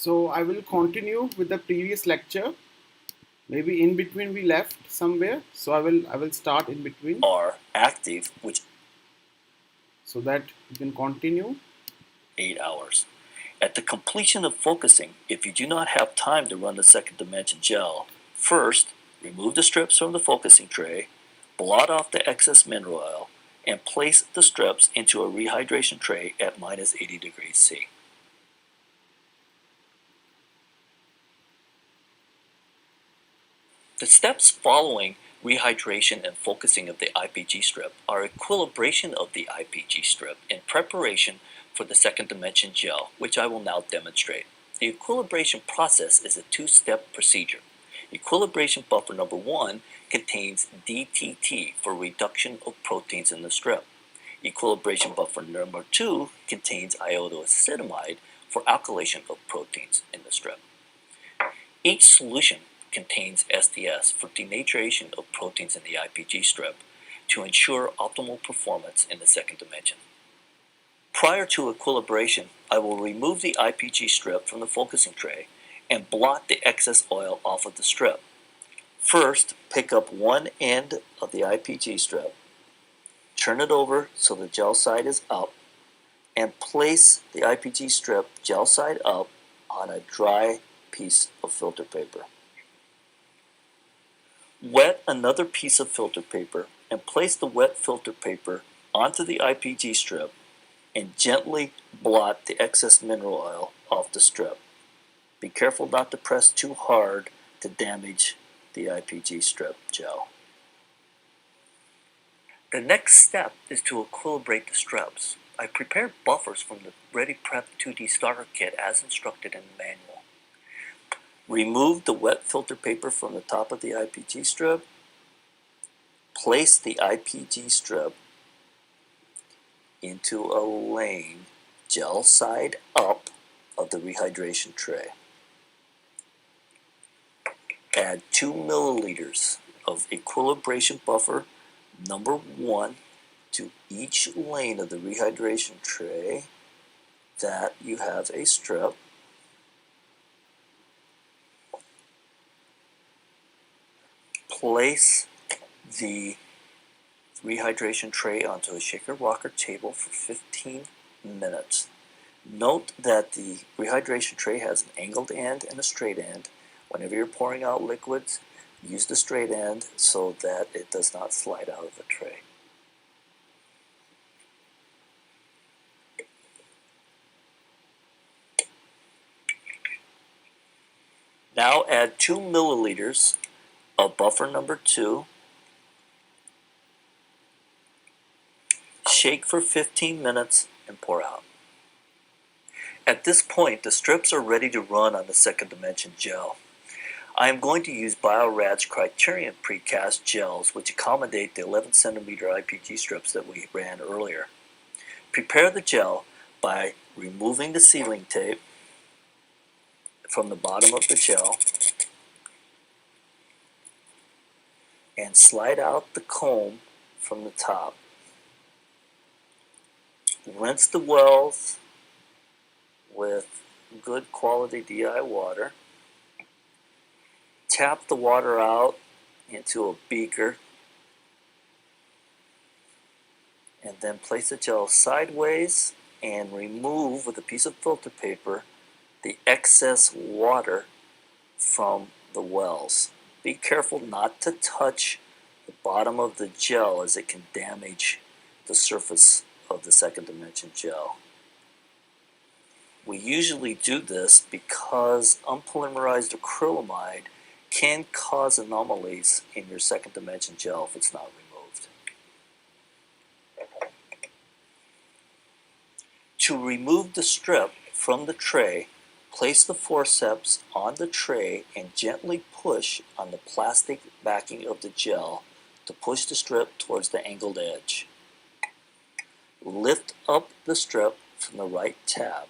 So I will continue with the previous lecture. Maybe in between we left somewhere. So I will start in between are active, which so that you can continue. 8 hours. At the completion of focusing, if you do not have time to run the second dimension gel, first, remove the strips from the focusing tray, blot off the excess mineral oil, and place the strips into a rehydration tray at minus 80 degrees C. The steps following rehydration and focusing of the IPG strip are equilibration of the IPG strip in preparation for the second dimension gel, which I will now demonstrate. The equilibration process is a two-step procedure. Equilibration buffer number 1 contains DTT for reduction of proteins in the strip. Equilibration buffer number 2 contains iodoacetamide for alkylation of proteins in the strip. Each solution contains SDS for denaturation of proteins in the IPG strip to ensure optimal performance in the second dimension. Prior to equilibration, I will remove the IPG strip from the focusing tray and blot the excess oil off of the strip. First, pick up one end of the IPG strip, turn it over so the gel side is up, and place the IPG strip gel side up on a dry piece of filter paper. Wet another piece of filter paper and place the wet filter paper onto the IPG strip and gently blot the excess mineral oil off the strip. Be careful not to press too hard to damage the IPG strip gel. The next step is to equilibrate the strips. I prepared buffers from the Ready Prep 2D starter kit as instructed in the manual. Remove the wet filter paper from the top of the IPG strip. Place the IPG strip into a lane gel side up of the rehydration tray. Add 2 milliliters of equilibration buffer number 1 to each lane of the rehydration tray that you have a strip. Place the rehydration tray onto a shaker rocker table for 15 minutes. Note that the rehydration tray has an angled end and a straight end. Whenever you're pouring out liquids, use the straight end so that it does not slide out of the tray. Now add 2 milliliters of buffer number 2. Shake for 15 minutes and pour out. At this point, the strips are ready to run on the second dimension gel. I am going to use Biorad's Criterion precast gels, which accommodate the 11 centimeter IPG strips that we ran earlier. Prepare the gel by removing the sealing tape from the bottom of the gel and slide out the comb from the top. Rinse the wells with good quality DI water. Tap the water out into a beaker and then place the gel sideways and remove with a piece of filter paper the excess water from the wells. Be careful not to touch the bottom of the gel as it can damage the surface of the second dimension gel. We usually do this because unpolymerized acrylamide can cause anomalies in your second dimension gel if it's not removed. To remove the strip from the tray, place the forceps on the tray and gently push on the plastic backing of the gel to push the strip towards the angled edge. Lift up the strip from the right tab.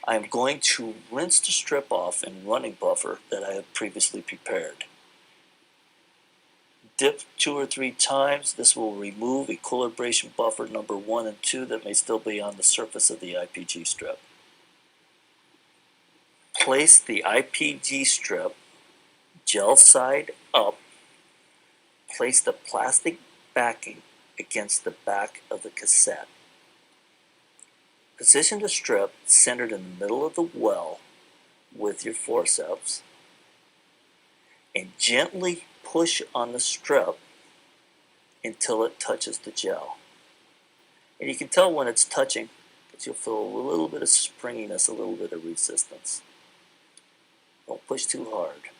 I am going to rinse the strip off in running buffer that I have previously prepared. Dip 2 or 3 times. This will remove equilibration buffer number 1 and 2 that may still be on the surface of the IPG strip. Place the IPG strip gel side up. Place the plastic backing against the back of the cassette. Position the strip centered in the middle of the well with your forceps and gently push on the strip until it touches the gel. And you can tell when it's touching because you'll feel a little bit of springiness, a little bit of resistance. Don't push too hard.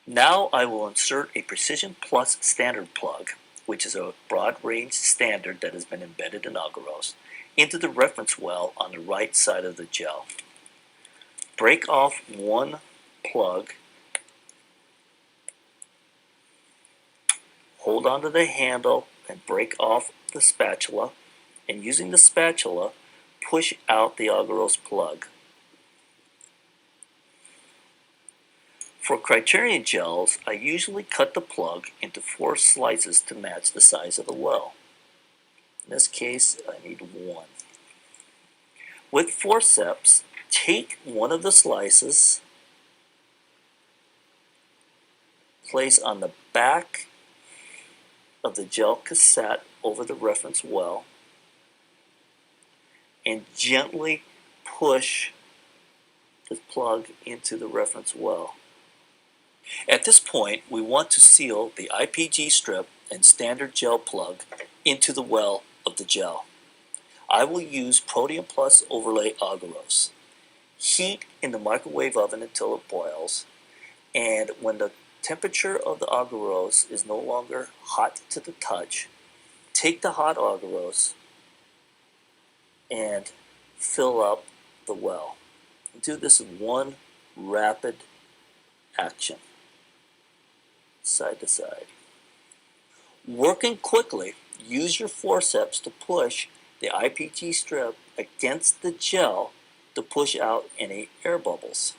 Now I will insert a Precision Plus standard plug, which is a broad range standard that has been embedded in agarose, into the reference well on the right side of the gel. Break off one plug, hold onto the handle and break off the spatula, and using the spatula, push out the agarose plug. For Criterion gels, I usually cut the plug into 4 slices to match the size of the well. In this case, I need 1. With forceps, take one of the slices, place on the back of the gel cassette over the reference well, and gently push the plug into the reference well. At this point, we want to seal the IPG strip and standard gel plug into the well of the gel. I will use Protein Plus Overlay Agarose. Heat in the microwave oven until it boils, and when the temperature of the agarose is no longer hot to the touch, take the hot agarose and fill up the well. Do this in one rapid action, side to side. Working quickly, use your forceps to push the IPG strip against the gel to push out any air bubbles.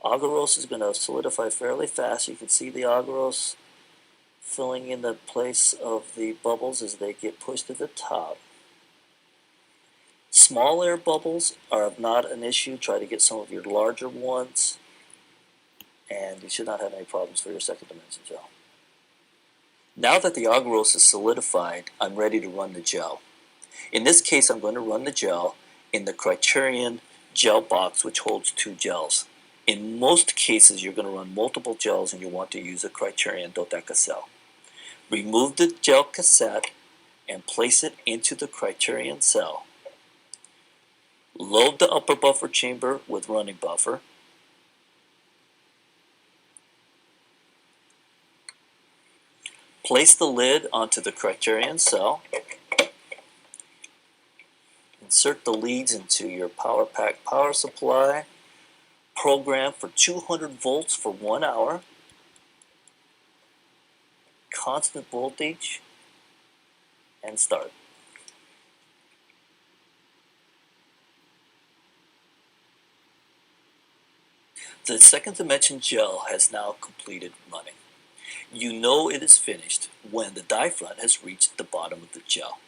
Agarose is going to solidify fairly fast. You can see the agarose filling in the place of the bubbles as they get pushed to the top. Small air bubbles are not an issue. Try to get some of your larger ones, and you should not have any problems for your second dimension gel. Now that the agarose is solidified, I'm ready to run the gel. In this case, I'm going to run the gel in the Criterion gel box, which holds 2 gels. In most cases, you're going to run multiple gels and you want to use a Criterion dodecacell. Remove the gel cassette and place it into the Criterion cell. Load the upper buffer chamber with running buffer. Place the lid onto the Criterion cell. Insert the leads into your power pack power supply. Program for 200 volts for 1 hour. Constant voltage. And start. The second dimension gel has now completed running. You know it is finished when the die front has reached the bottom of the gel.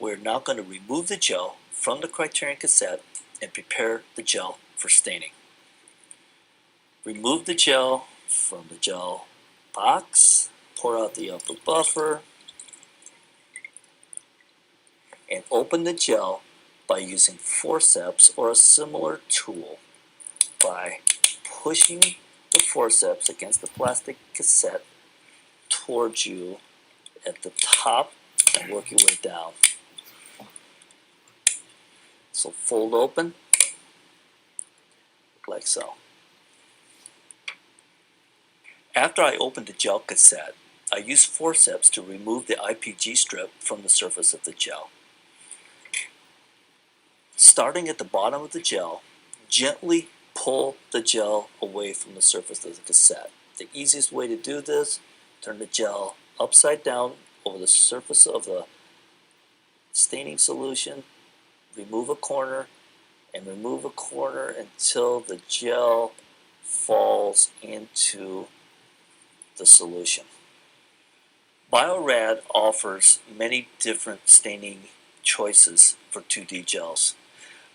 We're now going to remove the gel from the Criterion cassette and prepare the gel for staining. Remove the gel from the gel box, pour out the upper buffer, and open the gel by using forceps or a similar tool by pushing the forceps against the plastic cassette towards you at the top and work your way down. So fold open like so. After I open the gel cassette, I use forceps to remove the IPG strip from the surface of the gel. Starting at the bottom of the gel, gently pull the gel away from the surface of the cassette. The easiest way to do this, turn the gel upside down over the surface of the staining solution, remove a corner, and remove a corner until the gel falls into the solution. Biorad offers many different staining choices for 2D gels,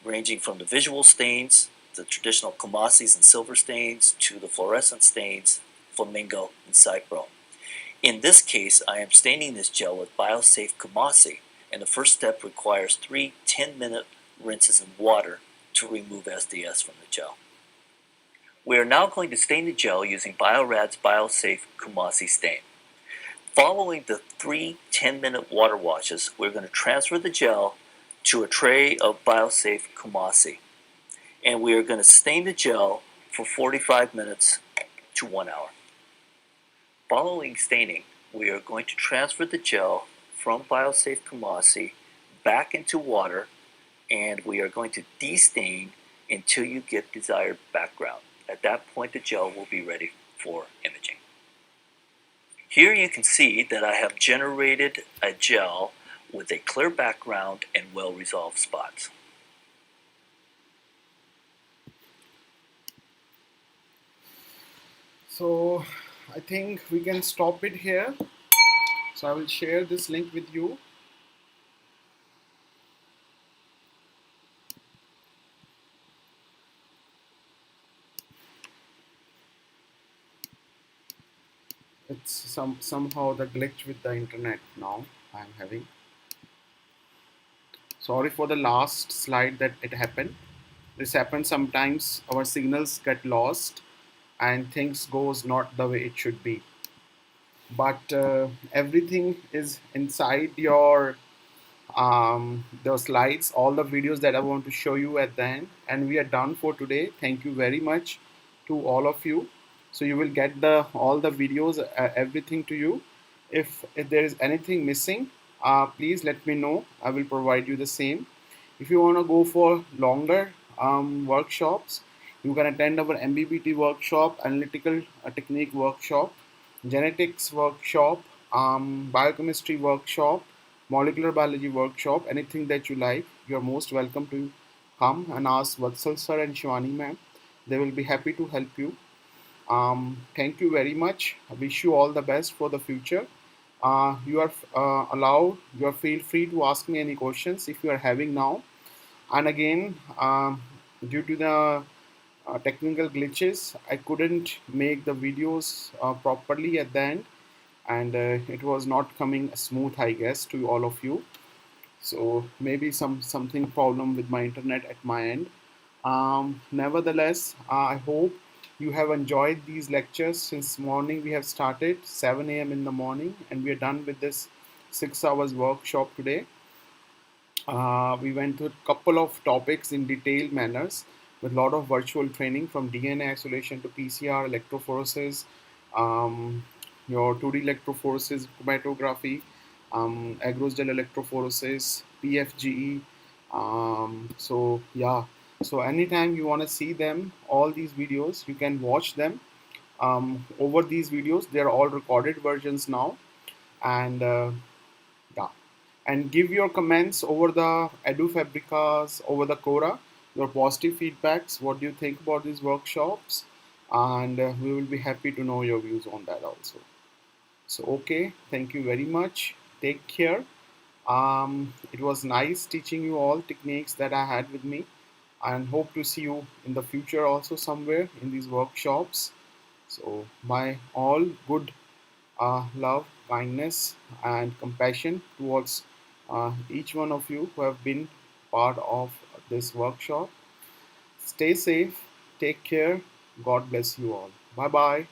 ranging from the visual stains the traditional Kamasis and silver stains to the fluorescent stains, flamingo and cypro. In this case, I am staining this gel with biosafe Kamasi, and the first step requires 3 10-minute rinses in water to remove SDS from the gel. We are now going to stain the gel using Biorad's biosafe Kamasi stain. Following the 3 10-minute water washes, we're going to transfer the gel to a tray of biosafe Kamasi, and we are going to stain the gel for 45 minutes to 1 hour. Following staining, we are going to transfer the gel from biosafe Kamasi back into water, and we are going to destain until you get desired background. At that point, the gel will be ready for imaging. Here you can see that I have generated a gel with a clear background and well-resolved spots. So I think we can stop it here. So I will share this link with you. It's somehow the glitch with the internet now I'm having. Sorry for the last slide that it happened. This happens sometimes. Our signals get lost and things goes not the way it should be. But everything is inside your the slides, all the videos that I want to show you at the end, and we are done for today. Thank you very much to all of you. So you will get the all the videos, everything to you. If there is anything missing, please let me know. I will provide you the same. If you want to go for longer workshops, you can attend our MBBT workshop, analytical technique workshop, genetics workshop, biochemistry workshop, molecular biology workshop, anything that you like. You're most welcome to come and ask Vatsal sir and Shivani ma'am. They will be happy to help you. Thank you very much. I wish you all the best for the future. You are allowed, you are feel free to ask me any questions if you are having now. And again, due to the technical glitches, I couldn't make the videos properly at the end, and it was not coming smooth, I guess, to all of you. So maybe something problem with my internet at my end. Nevertheless, I hope you have enjoyed these lectures. Since morning we have started 7 a.m. in the morning, and we are done with this 6 hours workshop today. We went through a couple of topics in detailed manners with a lot of virtual training from DNA isolation to PCR, electrophoresis, um, your 2D electrophoresis, chromatography, agrosgel electrophoresis, PFGE. So yeah, so anytime you want to see them, all these videos, you can watch them. Over these videos, they are all recorded versions now, and yeah, and give your comments over the Edufabricas, over the Quora, your positive feedbacks. What do you think about these workshops? And we will be happy to know your views on that also. So, okay, thank you very much. Take care. It was nice teaching you all techniques that I had with me, and hope to see you in the future also somewhere in these workshops. So, my all good love, kindness, and compassion towards each one of you who have been part of this workshop. Stay safe, take care, God bless you all. Bye bye.